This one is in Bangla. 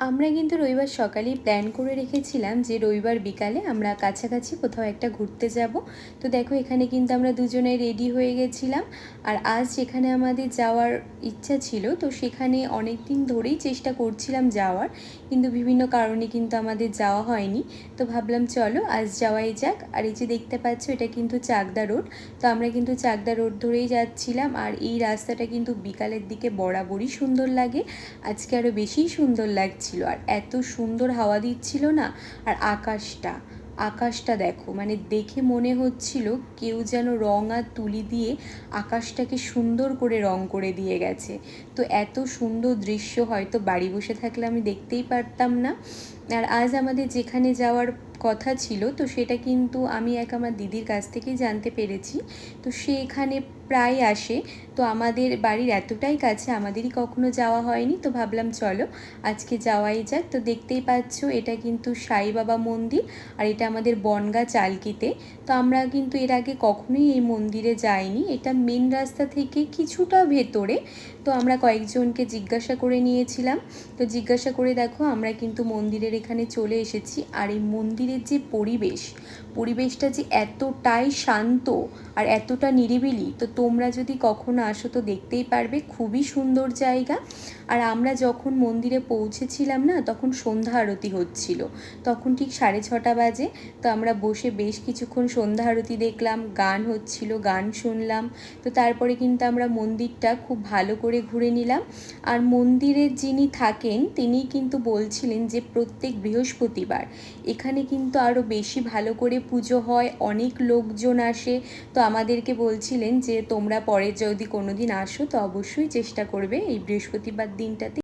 আমরা কিন্তু রবিবার সকালেই প্ল্যান করে রেখেছিলাম যে রবিবার বিকালে আমরা কাছাকাছি কোথাও একটা ঘুরতে যাব। তো দেখো এখানে কিন্তু আমরা দুজনে রেডি হয়ে গেছিলাম। আর আজ যেখানে আমাদের যাওয়ার ইচ্ছা ছিল, তো সেখানে অনেক দিন ধরেই চেষ্টা করছিলাম যাওয়ার, কিন্তু বিভিন্ন কারণে কিন্তু আমাদের যাওয়া হয়নি। তো ভাবলাম চলো আজ যাওয়াই যাক। আর এই যে দেখতে পাচ্ছ, এটা কিন্তু চাকদা রোড। তো আমরা কিন্তু চাকদা রোড ধরেই যাচ্ছিলাম। আর এই রাস্তাটা কিন্তু বিকালের দিকে বরাবরই সুন্দর লাগে, আজকে আরও বেশি সুন্দর লাগছিল। আর এত সুন্দর হাওয়া দিচ্ছিল না। আর আকাশটা দেখো, মানে দেখে মনে হচ্ছিল কেউ যেন রং আর তুলি দিয়ে আকাশটাকে সুন্দর করে রং করে দিয়ে গেছে। তো এত সুন্দর দৃশ্য হয়তো বাড়ি বসে থাকলে আমি দেখতেই পারতাম না। আর আজ আমাদের যেখানে যাওয়ার কথা ছিল, তো সেটা কিন্তু আমি আমার দিদির কাছ থেকেই জানতে পেরেছি। তো সে এখানে প্রায় আসে। তো আমাদের বাড়ির এতটাই কাছে, আমাদেরই কখনো যাওয়া হয়নি। তো ভাবলাম চলো আজকে যাওয়াই যাক। তো দেখতেই পাচ্ছ, এটা কিন্তু সাই বাবা মন্দির, আর এটা আমাদের বনগাঁ চালকিতে। তো আমরা কিন্তু এর আগে কখনোই এই মন্দিরে যাইনি। এটা মেন রাস্তা থেকে কিছুটা ভেতরে। তো আমরা কয়েকজনকে জিজ্ঞাসা করে নিয়েছিলাম। তো জিজ্ঞাসা করে দেখো আমরা কিন্তু মন্দিরের এখানে চলে এসেছি। আর এই মন্দিরের যে পরিবেশটা যে এতটাই শান্ত আর এতটা নিরিবিলি, তো তোমরা যদি কখনো আসো তো দেখতেই পারবে, খুবই সুন্দর জায়গা। আর আমরা যখন মন্দিরে পৌঁছেছিলাম না, তখন সন্ধ্যা আরতি হচ্ছিল। তখন ঠিক 6:30 বাজে। তো আমরা বসে বেশ কিছুক্ষণ সন্ধ্যা আরতি দেখলাম, গান হচ্ছিল, গান শুনলাম। তো তারপরে কিন্তু আমরা মন্দিরটা খুব ভালো করে ঘুরে নিলাম। আর মন্দিরের যিনি থাকেন তিনি কিন্তু বলছিলেন যে প্রত্যেক বৃহস্পতিবার এখানে কিন্তু আরও বেশি ভালো করে পুজো হয়, অনেক লোকজন আসে। তো আমাদেরকে বলছিলেন যে তোমরা পরে যদি কোনো দিন আসো তো অবশ্যই চেষ্টা করবে এই বৃহস্পতিবার দিনটাতে